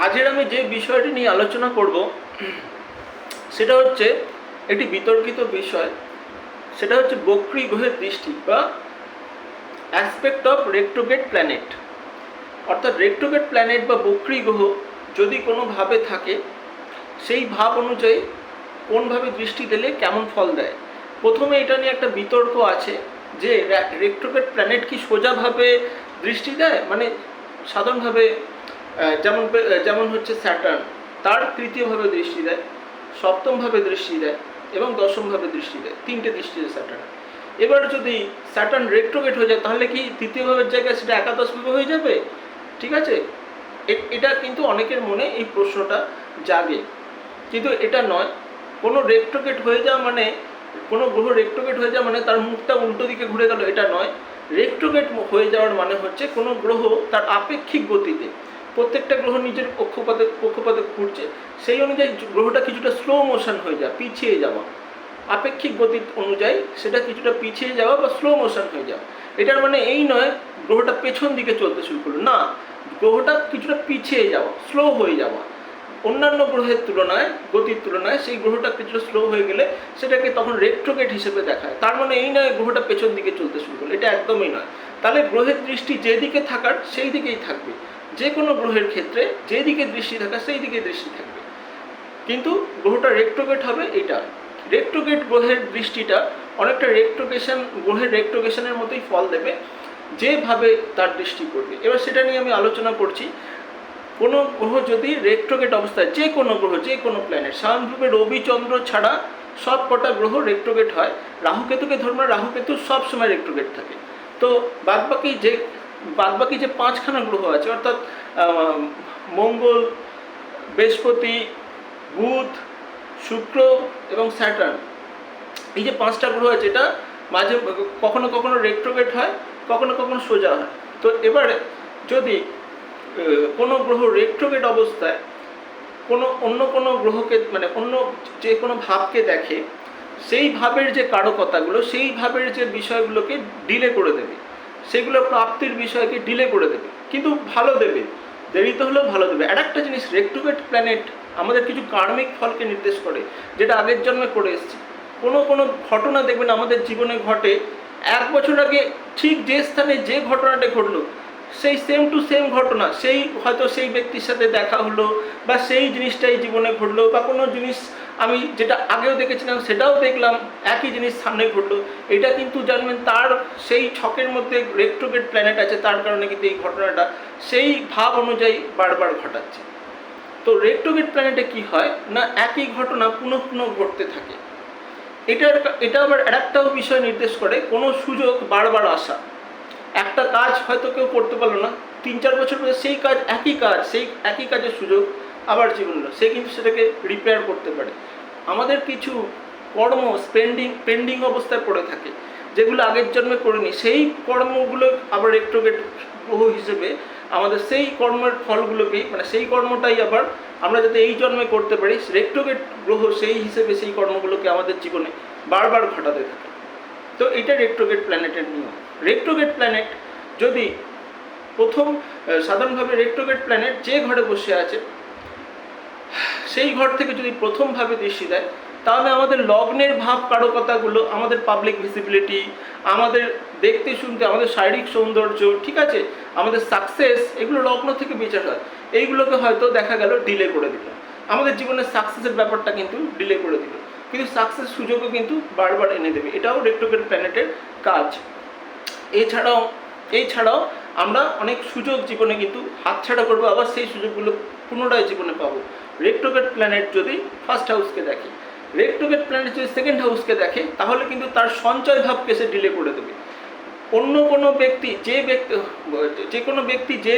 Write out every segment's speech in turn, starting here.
আজের আমি যে বিষয়টি নিয়ে আলোচনা করব সেটা হচ্ছে একটি বিতর্কিত বিষয়। সেটা হচ্ছে বক্রী গ্রহের দৃষ্টি বা অ্যাসপেক্ট অফ রেট্রোগ্রেড প্ল্যানেট। অর্থাৎ রেট্রোগ্রেড প্ল্যানেট বা বক্রী গ্রহ যদি কোনোভাবে থাকে, সেই ভাব অনুযায়ী কোনভাবে দৃষ্টি দিলে কেমন ফল দেয়। প্রথমে এটা নিয়ে একটা বিতর্ক আছে যে রেট্রোগ্রেড প্ল্যানেট কি সোজাভাবে দৃষ্টি দেয়, মানে সাধারণভাবে যেমন যেমন হচ্ছে স্যাটার্ন, তার তৃতীয়ভাবে দৃষ্টি দেয়, সপ্তমভাবে দৃষ্টি দেয় এবং দশমভাবে দৃষ্টি দেয়, তিনটে দৃষ্টি দেয় স্যাটার্ন। এবার যদি স্যাটার্ন রেট্রোগ্রেড হয়ে যায় তাহলে কি তৃতীয় ভাবের জায়গায় সেটা একাদশভাবে হয়ে যাবে? ঠিক আছে, এটা কিন্তু অনেকের মনে এই প্রশ্নটা জাগে, কিন্তু এটা নয়। কোনো রেট্রোগ্রেড হয়ে যাওয়া মানে, কোনো গ্রহ রেট্রোগ্রেড হয়ে যাওয়া মানে তার মুখটা উল্টো দিকে ঘুরে গেল, এটা নয়। রেট্রোগ্রেড হয়ে যাওয়ার মানে হচ্ছে কোনো গ্রহ তার আপেক্ষিক গতিতে, প্রত্যেকটা গ্রহ নিজের কক্ষপথে ঘুরছে, সেই অনুযায়ী গ্রহটা কিছুটা স্লো মোশন হয়ে যায়, পিছিয়ে যাওয়া, আপেক্ষিক গতি অনুযায়ী সেটা কিছুটা পিছিয়ে যাওয়া বা স্লো মোশন হয়ে যাওয়া। এটার মানে এই নয় গ্রহটা পেছন দিকে চলতে শুরু করলো, না, গ্রহটা কিছুটা পিছিয়ে যাওয়া, স্লো হয়ে যাওয়া। অন্যান্য গ্রহের তুলনায়, গতির তুলনায় সেই গ্রহটা কিছুটা স্লো হয়ে গেলে সেটাকে তখন রেট্রোগ্রেড হিসেবে দেখায়। তার মানে এই নয় গ্রহটা পেছন দিকে চলতে শুরু করলো, এটা একদমই নয়। তাহলে গ্রহের দৃষ্টি যেদিকে থাকার সেই দিকেই থাকবে, যে কোনো গ্রহের ক্ষেত্রে যেদিকে দৃষ্টি থাকার সেই দিকে দৃষ্টি থাকবে, কিন্তু গ্রহটা রেট্রোগ্রেড হবে। এটা রেট্রোগ্রেড গ্রহের দৃষ্টিটা অনেকটা গ্রহের রেট্রোগেশনের মতোই ফল দেবে, যেভাবে তার দৃষ্টি পড়বে। এবার সেটা নিয়ে আমি আলোচনা করছি। কোনো গ্রহ যদি রেট্রোগ্রেড অবস্থায়, যে কোনো গ্রহ, যে কোনো প্ল্যানেট, সাধারণভাবে রবি চন্দ্র ছাড়া সব কটা গ্রহ রেট্রোগ্রেড হয়। রাহুকেতুকে ধর্মে রাহুকেতু সবসময় রেট্রোগ্রেড থাকে। তো বাদবাকি যে পাঁচখানা গ্রহ আছে, অর্থাৎ মঙ্গল, বৃহস্পতি, বুধ, শুক্র এবং স্যাটার্ন, এই যে পাঁচটা গ্রহ আছে, এটা মাঝে কখনো কখনো রেট্রোগ্রেড হয়, কখনো কখনো সোজা হয়। তো এবারে যদি কোনো গ্রহ রেট্রোগ্রেড অবস্থায় অন্য কোনো গ্রহকে, মানে অন্য যে কোনো ভাবকে দেখে, সেই ভাবের যে কারকতাগুলো, সেই ভাবের যে বিষয়গুলোকে ডিলে করে দেবে, সেগুলো প্রাপ্তির বিষয়কে ডিলে করে দেবে, কিন্তু ভালো দেবে, দেরিতে হলেও ভালো দেবে। আর একটা জিনিস, রেট্রোগ্রেড প্ল্যানেট আমাদের কিছু কার্মিক ফলকে নির্দেশ করে, যেটা আগের জন্মে করে এসেছি। কোনো ঘটনা দেখবেন আমাদের জীবনে ঘটে, 1 বছর আগে ঠিক যে স্থানে যে ঘটনাটা ঘটলো, সেই সেম টু সেম ঘটনা, সেই হয়তো সেই ব্যক্তির সাথে দেখা হলো, বা সেই জিনিসটাই জীবনে ঘটলো, বা কোনো জিনিস আমি যেটা আগেও দেখেছিলাম সেটাও দেখলাম, একই জিনিস সামনে ঘটলো। এটা কিন্তু জানবেন তার সেই ছকের মধ্যে রেট্রোগ্রেড প্ল্যানেট আছে, তার কারণে কিন্তু এই ঘটনাটা সেই ভাব অনুযায়ী বারবার ঘটাচ্ছে। তো রেট্রোগ্রেড প্ল্যানেটে কি হয় না, একই ঘটনা পুনঃ পুনঃ ঘটতে থাকে। এটা আবার আরেকটাও বিষয় নির্দেশ করে, কোনো সুযোগ বারবার আসা। একটা কাজ হয়তো কেউ করতে পারলো না, 3-4 বছর পরে সেই একই কাজের সুযোগ আবার জীবন হলো, সে কিন্তু সেটাকে রিপেয়ার করতে পারে। আমাদের কিছু কর্ম পেন্ডিং অবস্থায় পড়ে থাকে, যেগুলো আগের জন্মে করিনি, সেই কর্মগুলো আবার রেট্রোগ্রেড গ্রহ হিসেবে আমাদের সেই কর্মের ফলগুলোকেই, মানে সেই কর্মটাই আবার আমরা যাতে এই জন্মে করতে পারি, রেট্রোগ্রেড গ্রহ সেই হিসেবে সেই কর্মগুলোকে আমাদের জীবনে বারবার ঘটাতে থাকে। তো এটা রেট্রোগ্রেড প্ল্যানেটের নিয়ম। রেট্রোগ্রেড প্ল্যানেট যদি সাধারণভাবে রেট্রোগ্রেড প্ল্যানেট যে ঘরে বসে আছে, সেই ঘর থেকে যদি প্রথমভাবে দৃষ্টি দেয়, তাহলে আমাদের লগ্নের ভাব কারকতাগুলো, আমাদের পাবলিক ভিজিবিলিটি, আমাদের দেখতে শুনতে, আমাদের শারীরিক সৌন্দর্য, ঠিক আছে, আমাদের সাকসেস, এগুলো লগ্ন থেকে বিচার হয়। এইগুলোকে হয়তো দেখা গেল ডিলে করে দিল, আমাদের জীবনের সাকসেসের ব্যাপারটা কিন্তু ডিলে করে দিল, কিন্তু সাকসেস সুযোগও কিন্তু বারবার এনে দেবে। এটাও রেট্রোগ্রেড প্ল্যানেটের কাজ। এছাড়াও আমরা অনেক সুযোগ জীবনে কিন্তু হাতছাড়া করবো, আবার সেই সুযোগগুলো পুনরায় জীবনে পাবো। রেট্রোগ্রেড প্ল্যানেট যদি ফার্স্ট হাউসকে দেখে, রেট্রোগ্রেড প্ল্যানেট যদি সেকেন্ড হাউসকে দেখে, তাহলে কিন্তু তার সঞ্চয় ভাবকে সে ডিলে করে দেবে। অন্য কোনো ব্যক্তি, যে কোনো ব্যক্তি যে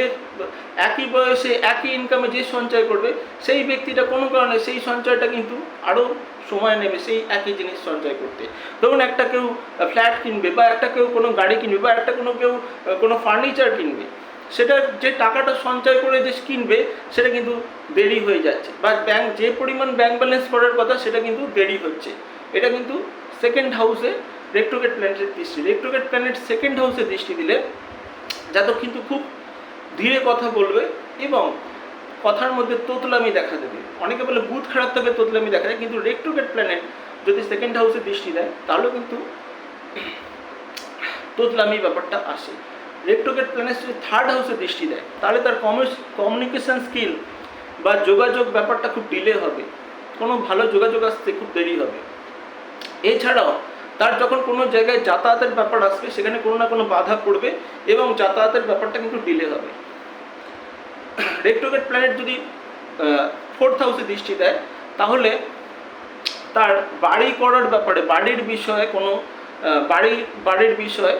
একই বয়সে একই ইনকামে যে সঞ্চয় করবে, সেই ব্যক্তিটা কোনো কারণে সেই সঞ্চয়টা কিন্তু আরও সময় নেবে সেই একই জিনিস সঞ্চয় করতে। ধরুন একটা কেউ ফ্ল্যাট কিনবে, বা একটা কেউ কোনো গাড়ি কিনবে, বা কেউ কোনো ফার্নিচার কিনবে, সেটা যে টাকাটা সঞ্চয় করে যে কিনবে সেটা কিন্তু দেরি হয়ে যাচ্ছে, বা যে পরিমাণ ব্যাংক ব্যালেন্স করার কথা সেটা কিন্তু দেরি হচ্ছে। এটা কিন্তু সেকেন্ড হাউসে রেট্রোগ্রেড প্ল্যানেটের দৃষ্টি। রেট্রোগ্রেড প্ল্যানেট সেকেন্ড হাউসে দৃষ্টি দিলে যাতে কিন্তু খুব ধীরে কথা বলবে, এবং কথার মধ্যে তোতলামি দেখা দেবে। অনেকে বলে বুধ খারাপ থাকলে তোতলামি দেখা যায়, কিন্তু রেট্রোগ্রেড প্ল্যানেট যদি সেকেন্ড হাউসে দৃষ্টি দেয় তাহলেও কিন্তু তোতলামি ব্যাপারটা আসে। রেট্রোগ্রেড প্ল্যানেট যদি থার্ড হাউসে দৃষ্টি দেয় তাহলে তার কমিউনিকেশন স্কিল বা যোগাযোগ ব্যাপারটা খুব ডিলে হবে, কোনো ভালো যোগাযোগ আসতে খুব দেরি হবে। এছাড়াও তার যখন কোনো জায়গায় যাতায়াতের ব্যাপার আসবে সেখানে কোনো না কোনো বাধা পড়বে এবং যাতায়াতের ব্যাপারটা কিন্তু ডিলে হবে। রেট্রোগ্রেড প্ল্যানেট যদি ফোর্থ হাউসে দৃষ্টি দেয় তাহলে তার বাড়ি করার ব্যাপারে, বাড়ির বিষয়ে কোনো বাড়ির বিষয়ে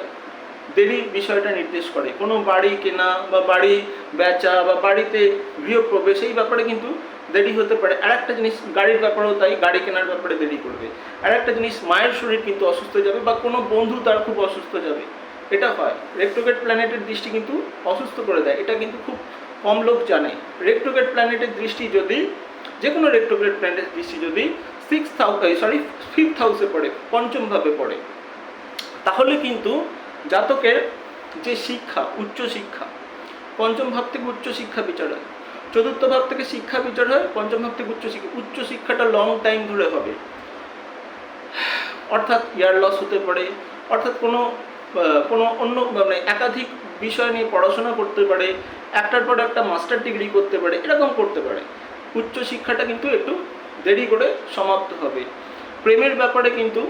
দেরির বিষয়টা নির্দেশ করে। কোনো বাড়ি কেনা বা বাড়ি বেচা বা বাড়িতে গৃহপ্রবেশ এই ব্যাপারে কিন্তু দেরি হতে পারে। আর একটা জিনিস গাড়ির ব্যাপারেও তাই, গাড়ি কেনার ব্যাপারে দেরি করবে। আর একটা জিনিস মায়ের শরীর কিন্তু অসুস্থ যাবে বা কোনো বন্ধু তার খুব অসুস্থ যাবে, এটা হয়। রেট্রোগ্রেড প্ল্যানেটের দৃষ্টি কিন্তু অসুস্থ করে দেয়, এটা কিন্তু খুব কম লোক জানে। রেট্রোগ্রেড প্ল্যানেটের দৃষ্টি যদি, যে কোনো রেট্রোগ্রেড প্ল্যানেটের দৃষ্টি যদি ফিফথ হাউসে পড়ে, পঞ্চম ভাবে পড়ে, তাহলে কিন্তু জাতকের যে শিক্ষা, উচ্চশিক্ষা, পঞ্চম ভাব থেকে উচ্চশিক্ষা বিচার হয়, চতুর্থ ভাব থেকে শিক্ষা বিচার হয়, পঞ্চম ভাব থেকে উচ্চশিক্ষাটা লং টাইম ধরে হবে। অর্থাৎ ইয়ার লস হতে পারে, অর্থাৎ কোনো অন্য মানে একাধিক বিষয় নিয়ে পড়াশোনা করতে পারে, একটার পর একটা মাস্টার ডিগ্রি করতে পারে, এরকম করতে পারে। উচ্চশিক্ষাটা কিন্তু একটু দেরি করে সমাপ্ত হবে। প্রেমের ব্যাপারে কিন্তু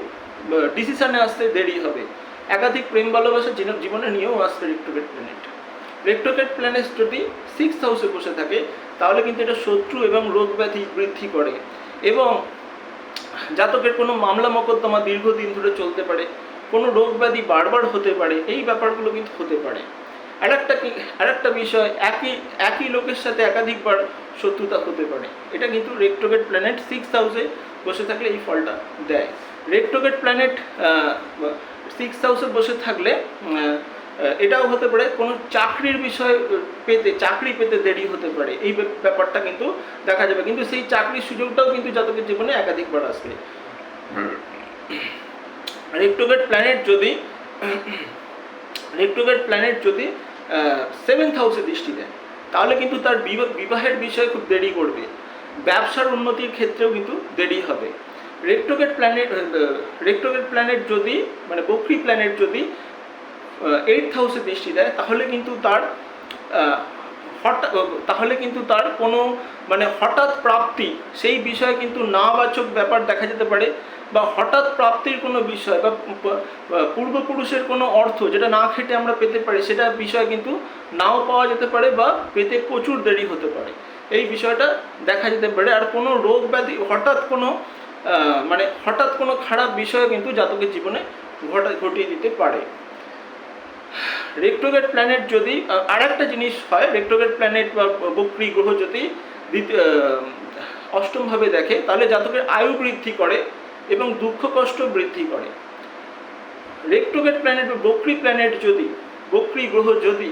ডিসিশানে আসতে দেরি হবে। একাধিক প্রেম ভালোবাসা জীবনে নিয়েও আসবে রেট্রোগ্রেড প্ল্যানেট। রেট্রোগ্রেড প্ল্যানেট যদি সিক্সথ হাউসে বসে থাকে তাহলে কিন্তু এটা শত্রু এবং রোগ ব্যাধি বৃদ্ধি করে এবং জাতকের কোনো মামলা মোকদ্দমা দীর্ঘদিন ধরে চলতে পারে, কোনো রোগ ব্যাধি বারবার হতে পারে, এই ব্যাপারগুলো কিন্তু হতে পারে। আরেকটা বিষয়, একই লোকের সাথে একাধিকবার শত্রুতা হতে পারে। এটা কিন্তু রেট্রোগ্রেড প্ল্যানেট সিক্সথ হাউসে বসে থাকলে এই ফলটা দেয়। রেট্রোগ্রেড প্ল্যানেট সিক্সথ হাউসে বসে থাকলে এটাও হতে পারে কোনো চাকরির বিষয় চাকরি পেতে দেরি হতে পারে, এই ব্যাপারটা কিন্তু দেখা যাবে। কিন্তু সেই চাকরির সুযোগটাও কিন্তু জাতকের জীবনে একাধিকবার আসবে। রেট্রোগ্রেড প্ল্যানেট যদি সেভেন্থ হাউসে দৃষ্টি দেয় তাহলে কিন্তু তার বিবাহের বিষয়ে খুব দেরি করবে, ব্যবসার উন্নতির ক্ষেত্রেও কিন্তু দেরি হবে। রেট্রোগ্রেড প্ল্যানেট যদি মানে বক্রী প্ল্যানেট যদি এইটথ হাউসে দৃষ্টি দেয় তাহলে কিন্তু তার কোনো মানে হঠাৎ প্রাপ্তি, সেই বিষয়ে কিন্তু নাবাচক ব্যাপার দেখা যেতে পারে, বা হঠাৎ প্রাপ্তির কোনো বিষয় বা পূর্বপুরুষের কোনো অর্থ যেটা না খেটে আমরা পেতে পারি সেটা বিষয় কিন্তু নাও পাওয়া যেতে পারে বা পেতে প্রচুর দেরি হতে পারে, এই বিষয়টা দেখা যেতে পারে। আর কোনো রোগ ব্যাধি হঠাৎ কোনো খারাপ বিষয় কিন্তু জাতকের জীবনে ঘটিয়ে দিতে পারে। রেট্রোগ্রেড প্ল্যানেট যদি আরেকটা জিনিস হয়, রেট্রোগ্রেড প্ল্যানেট বা বক্রী গ্রহ যদি অষ্টমভাবে দেখে তাহলে জাতকের আয়ু বৃদ্ধি করে এবং দুঃখ কষ্ট বৃদ্ধি করে। রেট্রোগ্রেড প্ল্যানেট বা বক্রী গ্রহ যদি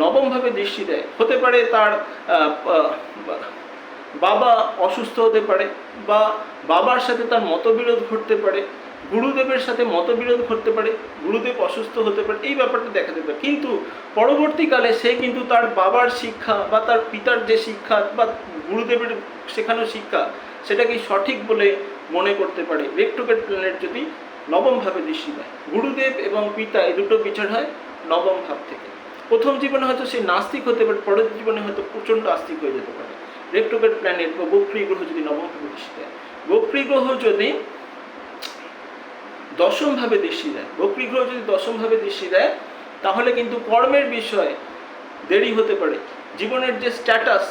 নবমভাবে দৃষ্টি দেয়, হতে পারে তার বাবা অসুস্থ হতে পারে বা বাবার সাথে তার মতবিরোধ ঘটতে পারে, গুরুদেবের সাথে মতবিরোধ ঘটতে পারে, গুরুদেব অসুস্থ হতে পারে, এই ব্যাপারটা দেখা যেতে পারে। কিন্তু পরবর্তীকালে সে কিন্তু তার বাবার শিক্ষা বা তার পিতার যে শিক্ষা বা গুরুদেবের শেখানো শিক্ষা সেটাকে সঠিক বলে মনে করতে পারে। রেট্রোগ্রেড প্ল্যানেট যদি নবমভাবে দৃষ্টি দেয়, গুরুদেব এবং পিতা এই দুটো বিচার হয় নবম ভাব থেকে। প্রথম জীবনে হয়তো সে নাস্তিক হতে পারে, পরের জীবনে হয়তো প্রচণ্ড আস্তিক হয়ে যেতে পারে। রেট্রোগ্রেড প্ল্যানেট বা বক্রী গ্রহ যদি নবমভাবে দৃষ্টি দেয়, বক্রী গ্রহ যদি দশমভাবে দৃষ্টি দেয় তাহলে কিন্তু কর্মের বিষয়ে দেরি হতে পারে, জীবনের যে স্ট্যাটাস,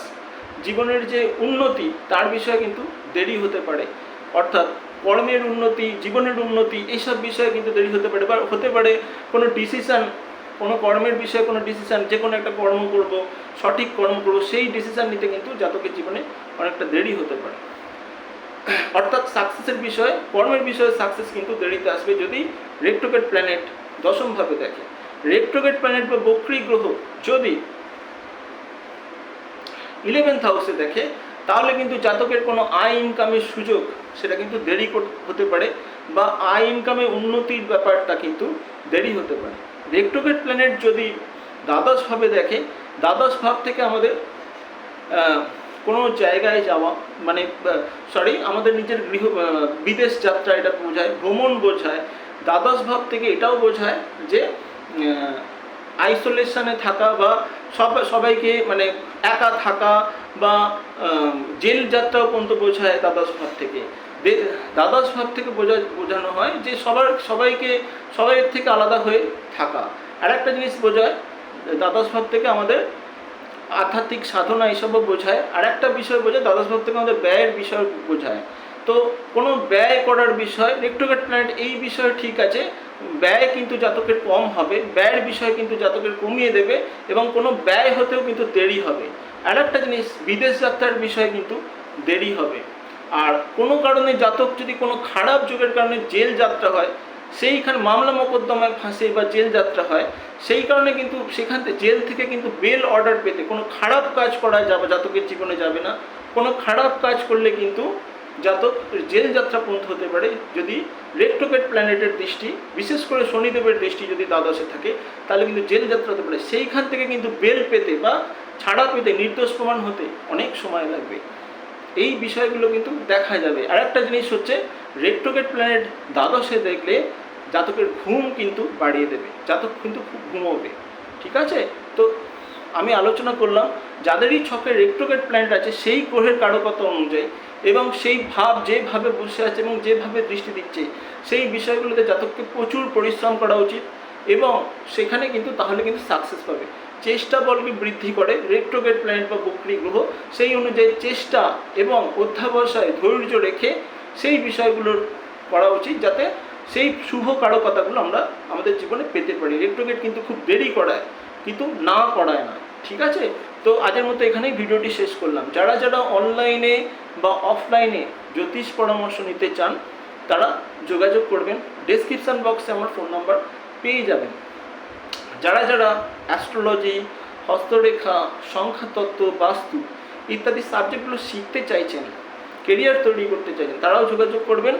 জীবনের যে উন্নতি তার বিষয়ে কিন্তু দেরি হতে পারে। অর্থাৎ কর্মের উন্নতি, জীবনের উন্নতি, এইসব বিষয়ে কিন্তু দেরি হতে পারে। বা হতে পারে কোনো ডিসিশান, কোনো কর্মের বিষয়ে কোনো ডিসিশান, যে কোনো একটা কর্ম করব, সঠিক কর্ম করব, সেই ডিসিশান নিতে কিন্তু জাতকের জীবনে অনেকটা দেরি হতে পারে। অর্থাৎ সাকসেসের বিষয়ে, কর্মের বিষয়ে সাকসেস কিন্তু দেরিতে আসবে যদি রেট্রোগ্রেড প্ল্যানেট দশমভাবে দেখে। রেট্রোগ্রেড প্ল্যানেট বা বক্রী গ্রহ যদি 11th হাউসে দেখে তাহলে কিন্তু জাতকের কোনো আয় ইনকামের সুযোগ সেটা কিন্তু দেরি হতে পারে বা আয় ইনকামে উন্নতির ব্যাপারটা কিন্তু দেরি হতে পারে। রেট্রোগ্রেড প্ল্যানেট যদি দ্বাদশভাবে দেখে, দ্বাদশ ভাব থেকে আমাদের কোনো জায়গায় যাওয়া, মানে আমাদের নিজের বিদেশ যাত্রা এটা বোঝায়, ভ্রমণ বোঝায়। দ্বাদশ ভাব থেকে এটাও বোঝায় যে আইসোলেশনে থাকা বা সবাইকে মানে একা থাকা বা জেল যাত্রাও পর্যন্ত বোঝায় দ্বাদশ ভাব থেকে। দ্বাদশ ভাব থেকে বোঝানো হয় যে সবাইয়ের থেকে আলাদা হয়ে থাকা। আর একটা জিনিস বোঝায় দ্বাদশ ভাব থেকে আমাদের আধ্যাত্মিক সাধনা এইসবও বোঝায়। আর একটা বিষয় বোঝায় দ্বাদশ ভাব থেকে আমাদের ব্যয়ের বিষয় বোঝায়। তো কোনো ব্যয় করার বিষয় রেট্রোগ্রেড প্ল্যানেট এই বিষয়ে ঠিক আছে, ব্যয় কিন্তু জাতকের কম হবে, ব্যয়ের বিষয় কিন্তু জাতকের কমিয়ে দেবে এবং কোনো ব্যয় হতেও কিন্তু দেরি হবে। আর একটা জিনিস বিদেশ যাত্রার বিষয় কিন্তু দেরি হবে। আর কোনো কারণে জাতক যদি কোনো খারাপ যোগের কারণে জেল যাত্রা হয়, সেইখানে মামলা মোকদ্দমায় ফাঁসে বা জেল যাত্রা হয়, সেই কারণে কিন্তু সেখান থেকে জেল থেকে কিন্তু বেল অর্ডার পেতে কোনো খারাপ কাজ করা যাবে জাতকের জীবনে যাবে না। কোনো খারাপ কাজ করলে কিন্তু জাতক জেল যাত্রা পর্যন্ত হতে পারে যদি রেট্রোগ্রেড প্ল্যানেটের দৃষ্টি, বিশেষ করে শনিদেবের দৃষ্টি যদি দ্বাদশে থাকে, তাহলে কিন্তু জেল যাত্রা হতে পারে। সেইখান থেকে কিন্তু বেল পেতে বা ছাড়া পেতে, নির্দোষ প্রমাণ হতে অনেক সময় লাগবে। এই বিষয়গুলো কিন্তু দেখা যাবে। আর একটা জিনিস হচ্ছে রেট্রোগ্রেড প্ল্যানেট দ্বাদশে দেখলে জাতকের ঘুম কিন্তু বাড়িয়ে দেবে, জাতক কিন্তু খুব ঘুমোবে। ঠিক আছে, তো আমি আলোচনা করলাম যাদেরই ছকে রেট্রোগ্রেড প্ল্যানেট আছে সেই গ্রহের কারকত্ব অনুযায়ী এবং সেই ভাব যেভাবে বসে আছে এবং যেভাবে দৃষ্টি দিচ্ছে, সেই বিষয়গুলোতে জাতককে প্রচুর পরিশ্রম করা উচিত এবং সেখানে কিন্তু তাহলে কিন্তু সাকসেস পাবে। চেষ্টা বলকে বৃদ্ধি করে রেট্রোগ্রেড প্ল্যানেট বা বক্রী গ্রহ, সেই অনুযায়ী চেষ্টা এবং অধ্যাবসায় ধৈর্য রেখে সেই বিষয়গুলোর করা উচিত যাতে সেই শুভ কারকতাগুলো আমরা আমাদের জীবনে পেতে পারি। রেট্রোগ্রেড কিন্তু খুব দেরি করায়, কিন্তু না করায় না। ঠিক আছে, তো আজের মতো এখানেই ভিডিওটি শেষ করলাম। যারা যারা অনলাইনে বা অফলাইনে জ্যোতিষ পরামর্শ নিতে চান তারা যোগাযোগ করবেন, ডেসক্রিপশান বক্সে আমার ফোন নাম্বার পেয়ে যাবেন। যারা যারা অ্যাস্ট্রোলজি, হস্তরেখা, সংখ্যাতত্ত্ব, বাস্তু ইত্যাদি সাবজেক্টগুলো শিখতে চাইছেন, কেরিয়ার তৈরি করতে চাইছেন, তারাও যোগাযোগ করবেন,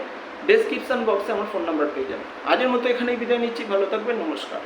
ডেসক্রিপশান বক্সে আমার ফোন নাম্বার পেয়ে যাবেন। আজের মতো এখানেই বিদায় নিচ্ছি, ভালো থাকবেন, নমস্কার।